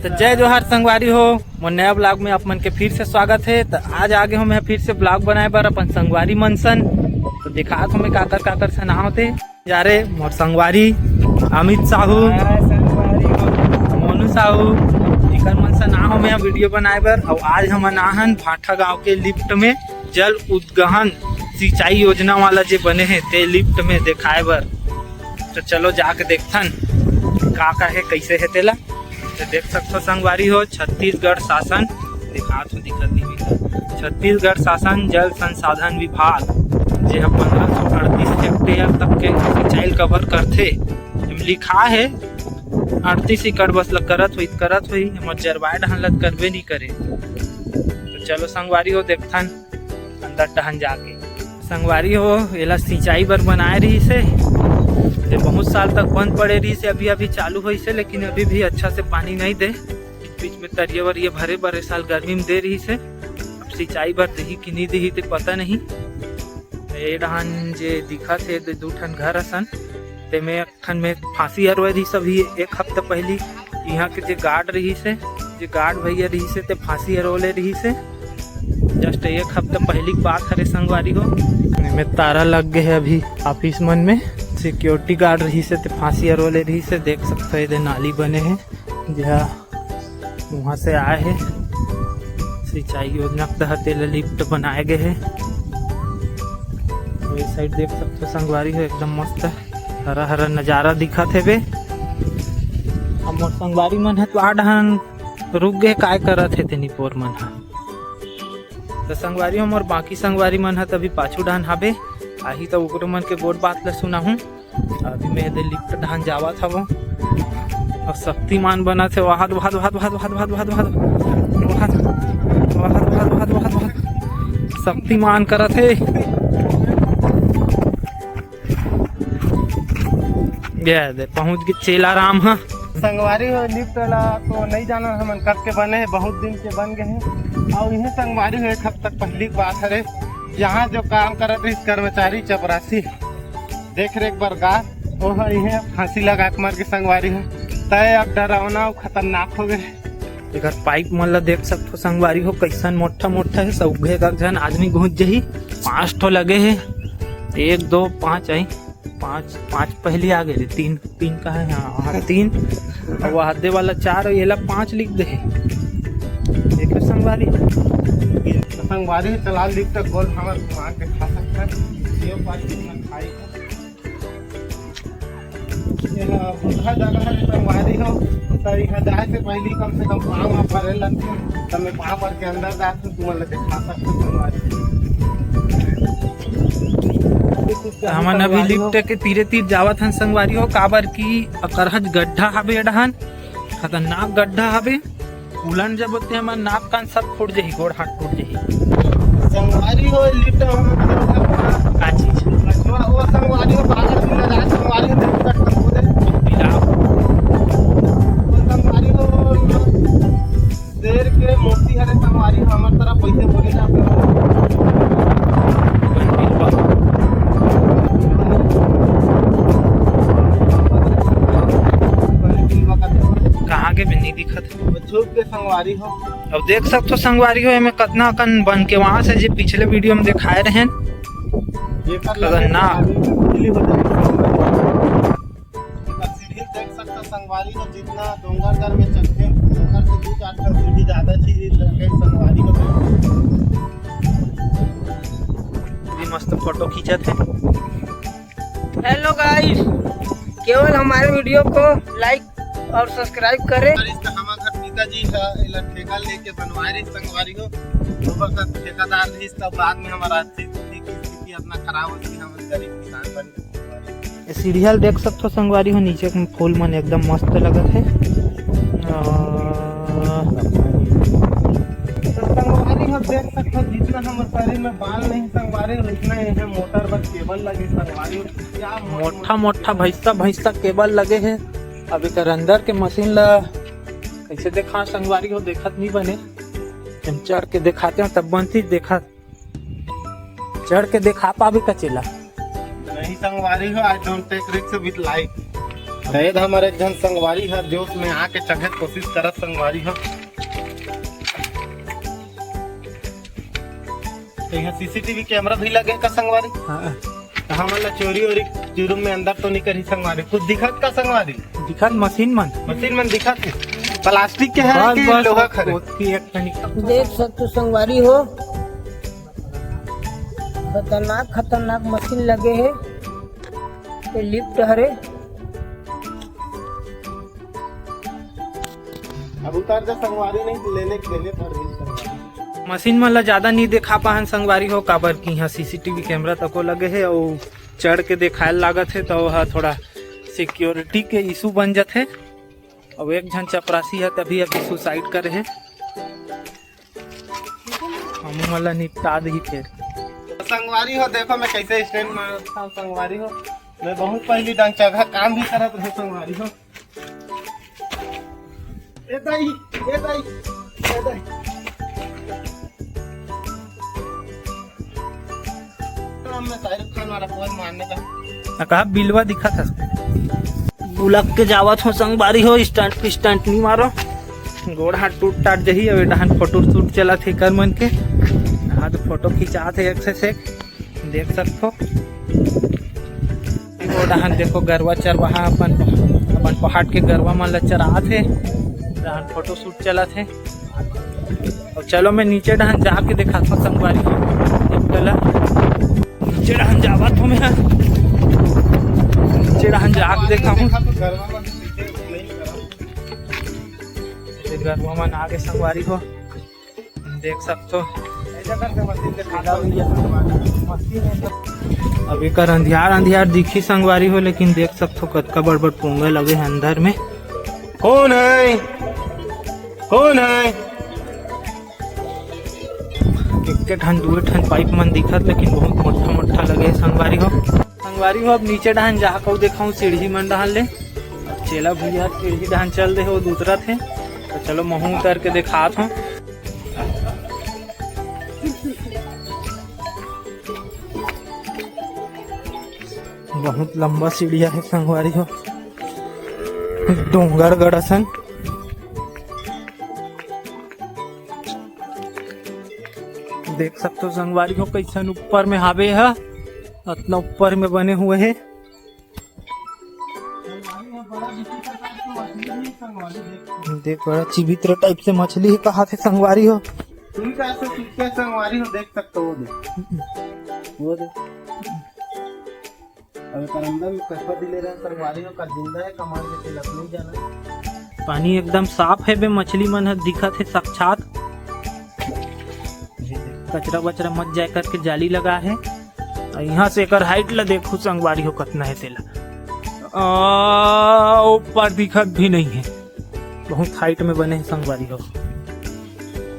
तो जय जोहार संगवारी हो, मोर नया ब्लॉग में आप मन के फिर से स्वागत है। तो आज आगे हो मैं फिर से ब्लॉग बनाए बर अपन संगवारी मनसन। तो दिखात हमें काकर से ना होते जा रे मोर संगवारी अमित साहू, मोनू साहू, इकर मन से ना हो मैं वीडियो बनाए बर। और आज हम आहन भाठा गांव के लिफ्ट में जल उद्गहन सिंचाई योजना वाला जो बने हैं ते लिफ्ट में दिखाए बर। तो चलो जाके देखथन का है कैसे है तेला। तो देख सकते हो संगवारी हो, छत्तीसगढ़ शासन दिखात हो दिखत नहीं, छत्तीसगढ़ शासन जल संसाधन विभाग जो 1538 हेक्टेयर तक के सिंचाई कवर करथे। लिखा है 38 एकड़ बस करत हुई हमर जरवाए ढहलत करबे नहीं करे। तो चलो संगवारी हो देखथन अंदर टहन जाके। संगवारी हो एला सिंचाई बर बनाए रही से, बहुत साल तक बंद पड़े रही से, अभी चालू हुई से, लेकिन अभी भी अच्छा से पानी नहीं दे। बीच में तरियावर ये भरे बड़े साल गर्मी में दे रही से, अब सिंचाई बर दही कि नहीं दही तो पता नहीं। ये डहान जे दिखत है दो ठन घर असन ते में एक ठन में फांसी हरवा रही सभी एक हफ्ता पहली। यहाँ के जे गार्ड रही से, जे गार्ड भैया रही से ते फांसी हरवले रही से जस्ट एक हफ्ता पहली की बात हरे संगवारी हो। में तारा लग गए है अभी ऑफिस मन में, सिक्योरिटी गार्ड रही से ते फांसी हरवले रही से। देख सकते हो नाली बने हैं जहाँ वहाँ से आए हैं सिंचाई योजना के तहत लिफ्ट बनाए गए हैं। तो इस साइड देख सकते हो संगवारी हो, एकदम मस्त हरा हरा नजारा दिखत है बे। अब मोर संगवारी मन है तो आडहन रुक गए काय करत है तेनी पोर मन हा। तो संगवारी हम और बाकी संगवारी मन है तभी पाछू डहन हाबे आही तो उकरो मन के गोट बात ला सुना हूँ। अभी मैं इधर लिफ्ट डहन जावा था वो और शक्तिमान बना थे वाहद वाहद वाहद वाहद वाहद वाहद वाहद वाहद वाहद वाहद वाहद वाहद वाहद शक्तिमान करा थे। पहुंच गए चेला राम। हाँ संगवारी हो लिफ्ट वाला तो नहीं जाना हमन कब के बने हैं, बहुत दिन के बन गए हैं। और यह संगवारी हो एक हफ्ता पहली बात है, यहाँ जो काम करत रही कर्मचारी चपरासी देख रेख बरगार वो है फांसी लगा के मार के संगवारी हो तय अब डरावना और खतरनाक हो गए। इधर पाइप मन ला देख सकते हो संगवारी हो कैसन मोटा मोटा है, सौघे का जन आदमी घुस जही। 5 ठो लगे है, 1 2 5 आई, 5 पहले आ गए, 3 का है यहाँ 3 और वह हाथे वाला 4 और ये 5 लिख दे। देखो संगवारी संगवारी चला लिफ्ट गोल हमार घुमा के खा सकता है। ये खाई बुधा जगह है संगवारी हो तो यहाँ जाए से पहले कम से कम पाँव आप भरे लगते तब मैं पाँव भर के अंदर जाते तुम लगे खा सकते संगवारी। हमन अभी लिफ्ट के तीरे तीर जावत हन संगवारी हो, काबर की अकरहज गड्ढा हबे डहान, खतरनाक गड्ढा हबे। उलन जब होते हमार नाक कान सब फूट जाही, गोड़ हाथ टूट जाही। संगवारी हो लिफ्ट का चीज वो संगवारी हो पागल मिला जाए संगवारी हो देख सकते हो संगवारी हो शेर के मूर्ति हरे संगवारी हो हमार तरफ पैसे बोले जाते कहाँ के नहीं दिखत छुप के संगवारी हो। अब देख सकते हो संगवारी हो में कितना कन बन के वहां से जो पिछले वीडियो में दिखाए रहे खतरनाक देख सकते संगवारी हो। जितना डोंगरगढ़ में चलते डोंगर से 2-4 सीढ़ी ज्यादा चीज लगे संगवारी हो। मस्त फोटो खींचत है। हेलो गाइस, केवल हमारे वीडियो को लाइक और सब्सक्राइब करें। हमारे पिताजी का ठेका लेके बनवाए रही संगवारी हो, ठेकेदार रही तब बाद में हमारा आर्थिक स्थिति अपना खराब होती है, हम गरीब किसान बन। सीरियल देख सकते हो संगवारी हो, नीचे में फूल मन एकदम मस्त लगत है। संगवारी हो देख सकते हो जितना हमारे शरीर में बाल नहीं संगवारी हो उतना है मोटर पर केबल लगे संगवारी हो। क्या मोटा मोटा भैंसा केबल लगे है। अब एक अंदर के मशीन ला कैसे देखा संगवारी हो, देखत नहीं बने, हम चढ़ के दिखाते हैं तब बनती। देखा चढ़ के दिखा पावे का चेला नहीं संगवारी हो। I don't take risk with life. शायद हमारे एक जन संगवारी है जोश में आके चढ़े कोशिश करत संगवारी है। तो यहाँ सीसीटीवी कैमरा भी लगे का संगवारी? हाँ तो हमला चोरी वोरी जुर्म में अंदर तो नहीं करी संगवारी। कुछ दिखत का संगवारी? दिखत मशीन मशीन दिखत है। प्लास्टिक के है कि लोहा खरे? देख सकते संगवारी हो, खतरनाक मशीन लगे है। ये लिफ्ट हरे। अब उतार जा संगवारी नहीं लेने देने पर मशीन मन ला ज्यादा नहीं देखा पाहन संगवारी हो, काबर की यहाँ सीसीटीवी कैमरा तको लगे है और चढ़ के दिखाए लागत है तो वह थोड़ा सिक्योरिटी के इशू बन जाते। और एक जन चपरासी है तभी अभी सुसाइड करे है। हम वाला निपटा दी फिर संगवारी हो। देखो मैं कैसे स्टैंड मारता हूँ संगवारी हो। मैं बहुत पहली डांग जगह काम भी करत रहे संगवारी हो। ए दाई मैं शाहरुख खान वाला पोज मारने का कहा बिलवा दिखा था बुलक के जावत हो संगवारी हो। स्टंट नहीं मारो, गोड़ हाथ टूट टाट जही। अब डहान फोटो शूट चला थे कर मन के हाथ फोटो खिंचा थे एक से एक देख सकते हो। डहान देखो गरवा चरवाहा अपन पहाड़ के गरवा मन ला चरा थे। डहान फोटो शूट चला थे। और चलो मैं नीचे डहान जाके देखा था संगवारी हो। नीचे डहान जावत हो मैं डहान जाके देखा हूँ। गरवा मन आगे संगवारी हो देख सकते हो। अब एक अंधियार दिखी संगवारी हो, लेकिन देख सकते हो कतका बड़ पोंगे लगे हैं अंदर में। कौन है? एक ठन दुए ठन पाइप मन दिखत, लेकिन बहुत मोटा लगे संगवारी हो। अब नीचे डहान जाकर देखा सीढ़ी मन डहान ले चेला भैया सीढ़ी डहान चल रहे हो दूसरा थे। तो चलो महू उतर के दिखात हूँ। बहुत लंबा सीढ़िया है संगवारी हो। डोंगर गड़सन देख सकते हो संगवारी हो कैसन ऊपर में हावे है। इतना ऊपर में बने हुए है। देख बड़ा चिवित्र टाइप से मछली है। कहा थे संगवारी हो? संगवारी हो देख सकते हो। वो देख अब अंदर में कैसा दिले रहा संगवारी हो का जिंदा है कमाल में तिलक नहीं जाना। पानी एकदम साफ है बे। मछली मन दिखत है साक्षात। कचरा वचरा मत जाए करके जाली लगा है। यहाँ से एक हाइट ला देखो संगवारी हो कितना है तेला। ऊपर दिखत भी नहीं है। बहुत हाइट में बने हैं संगवारी हो।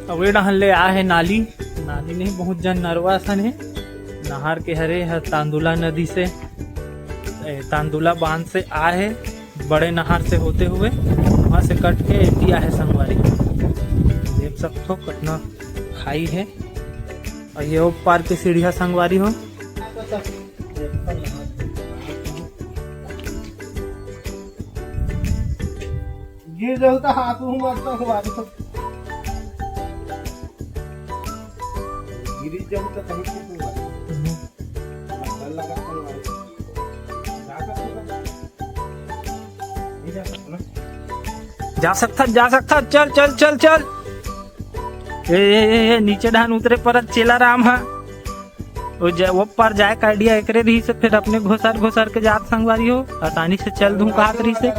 अब ये डहन ले आ है नाली नहीं बहुत जन नरवा सन है। नहर के हरे है तांदुला नदी से तांदुला बांध से आ है। बड़े नहर से होते हुए वहाँ से कट के दिया है संगवारी। देख सकते हो कितना खाई है। और ये पार की सीढ़िया संगवारी हो। गिर जाऊ तो हाथ मरता संगवारी हो। गिरी जाऊ तो कहीं संगवारी जा सकता चल ए नीचे डान उतरे पर चेला राम है। वो पर जाए का आइडिया एक रही से फिर अपने घोसार के जात संगवारी हो। आसानी से चल दूं कहा रही से।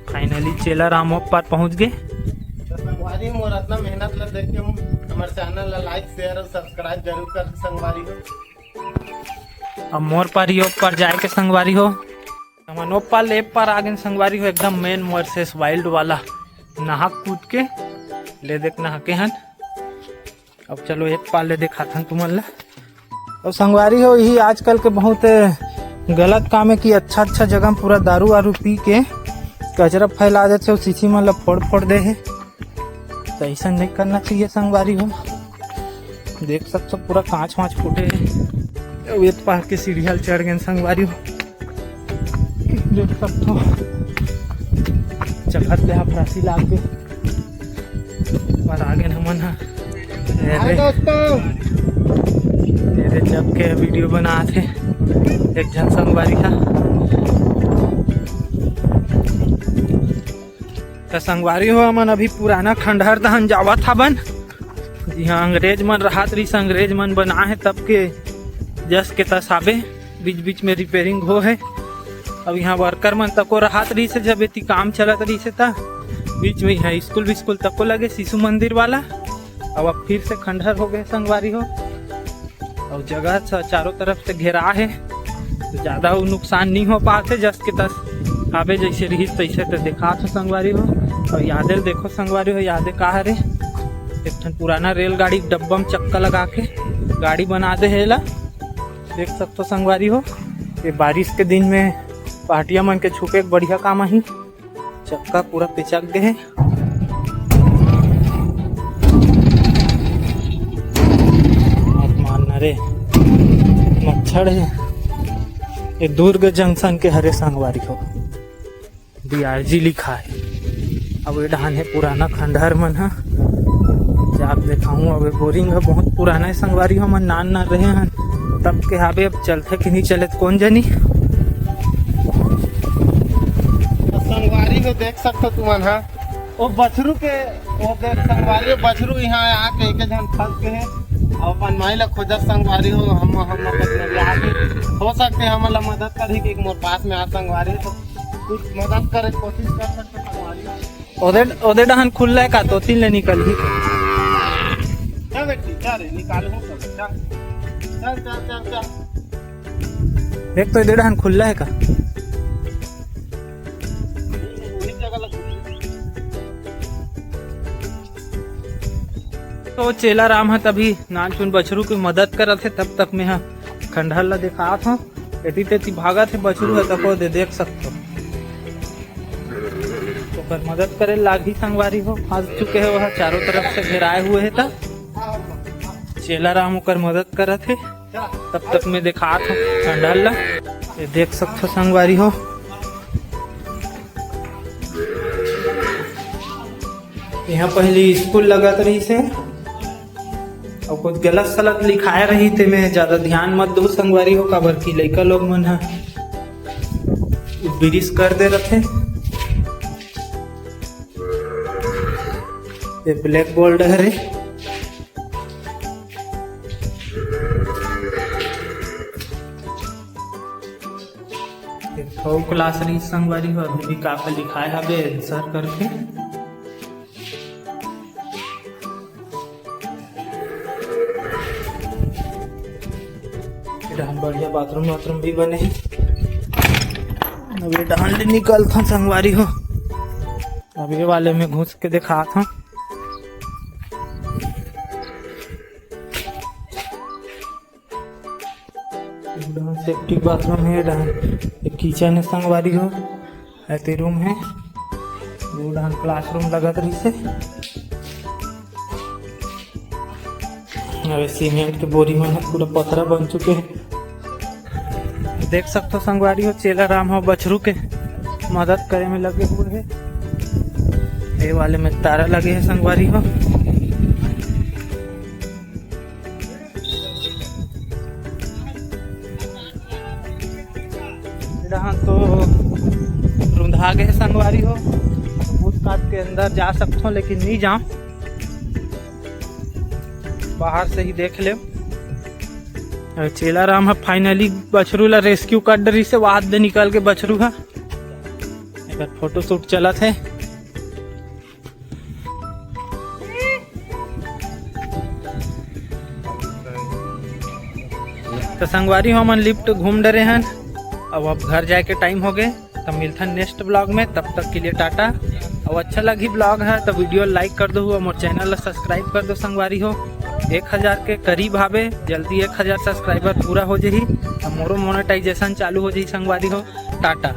फाइनली चेला राम पर पहुंच गए। संगवारी मोर इतना मेहनत ला देख के हमारे चैनल ला लाइक शेयर और सब्सक्राइब जरूर कर संगवारी हो। अब मोर पर ही पर जाए के संगवारी हो। हमन पर लेप पर आ गए संगवारी हो। एकदम मेन वर्सेस वाइल्ड वाला नहा कूद के ले देख नहा के हन। अब चलो एक पार ले दिखाथन तुमन ला। और संगवारी हो यही आजकल के बहुत गलत काम है कि अच्छा जगह में पूरा दारू वारू पी के कचरा फैला देते हो, सीसी मन ला फोड़ दे है। तो ऐसा नहीं करना चाहिए संगवारी हो। देख सकते हो पूरा कांच वाँच फूटे है। वेद पार के सीढ़ियाल चढ़ गए संगवारी हो। देख सकते हो चखत ले फरासी लाग गए और आगे न मन जब के वीडियो बना थे एक जन संगवारी था। तो संगवारी हो मन अभी पुराना खंडहर दहन जावा था बन। यहाँ अंग्रेज मन राहत रही, अंग्रेज मन बना है तब के जस के तसाबे बीच बीच में रिपेयरिंग हो है। अब यहाँ वर्कर मन तको राहत रही से जब इतनी काम चलत रही से था बीच में यहाँ स्कूल तको लगे शिशु मंदिर वाला। अब फिर से खंडहर हो गए संगवारी हो और जगह चारों तरफ से घेरा है तो ज्यादा वो नुकसान नहीं हो पाते। जस के तस आबे जैसे रही तैसे तो देखा तो संगवारी हो। और यादें देखो संगवारी हो, यादें कहा रे एक पुराना रेलगाड़ी डब्बा में चक्का लगा के गाड़ी बना दे है ला। देख सकते हो संगवारी हो ये बारिश के दिन में पार्टिया मन के छुपे बढ़िया काम ही। चक्का पूरा पिचक गए है। मानना रे मच्छर है। ये दुर्ग जंक्शन के हरे संगवारी हो DRG लिखा है। अब ये डान है पुराना खंडहर मन है। आप दिखाऊँ अब बोरिंग है बहुत पुराना है संगवारी हो। मन नान रहे हैं तब के हाबे अब चलते कि नहीं चले कौन जानी। संगवारी को देख सकते तुमन हा वो बछरू के वो देख संगवारी बछरू यहाँ आके एक जन फंस के है और अपन माई ला खोजत संगवारी हो। हम आगे हो सकते हम ला मदद करी कि मोर पास में आ संगवारी तो कुछ मदद करे कोशिश कर सकते संगवारी। ओदे डहन खुल्ला है का तो तीन ले निकल ही चल बेटी चल निकाल हूं चल देख तो इधर डहन खुल्ला है का। तो चेला राम है तभी नान चुन बछरू की मदद करत थे तब तक में खंडहर ला देखा था। एती तेती भागा थे बछरू है तको दे देख सकते हो तो कर मदद करे लागी संगवारी हो। फंस चुके है वह चारों तरफ से घेराए हुए है था। चेला राम कर मदद करत थे तब तक में देखा था खंडहर ला। ये देख सकते हो संगवारी हो। यहाँ पहले स्कूल लगत रही से और कुछ गलत सलत लिखाए रही थे। मैं ज्यादा ध्यान मत दो संगवारी हो काबर की लड़का लोग मन है ब्रिज कर दे रखे। ये ब्लैक बोर्ड है रे। क्लास रही संगवारी हो अभी भी काफी लिखाए हवे आंसर करके। बढ़िया बाथरूम भी बने हैं। अभी डाल निकल था संगवारी हो। अभी वाले में घुस के दिखा था। सेफ्टी बाथरूम है डाल एक किचन है संगवारी हो। ऐसे रूम है वो डाल क्लासरूम लगत रही से। अभी सीमेंट के बोरी में पूरा पथरा बन चुके हैं। देख सकते हो संगवारी हो चेला राम हो बछरू के मदद करे में लगे हुए है। ये वाले में तारा लगे है संगवारी हो। यहाँ तो रुंधा गए संगवारी हो। भूत काट के अंदर जा सकते हो लेकिन नहीं जाओ, बाहर से ही देख ले। चेला राम है फाइनली बछरू ला रेस्क्यू कर डरी से वाद दे निकल के बछरू है। एक फोटो शूट चला थे। तो संगवारी हमन लिफ्ट घूम डरे हैं। अब घर जाए के टाइम हो गए। तब मिलता नेक्स्ट ब्लॉग में, तब तक के लिए टाटा। और अच्छा लगी ब्लॉग है तो वीडियो लाइक कर दो और चैनल सब्सक्राइब कर दो संगवारी हो। 1000 के करीब आवे। जल्दी 1000 सब्सक्राइबर पूरा हो जाही, मोरो मोनेटाइजेशन चालू हो जाही संगवारी हो। टाटा।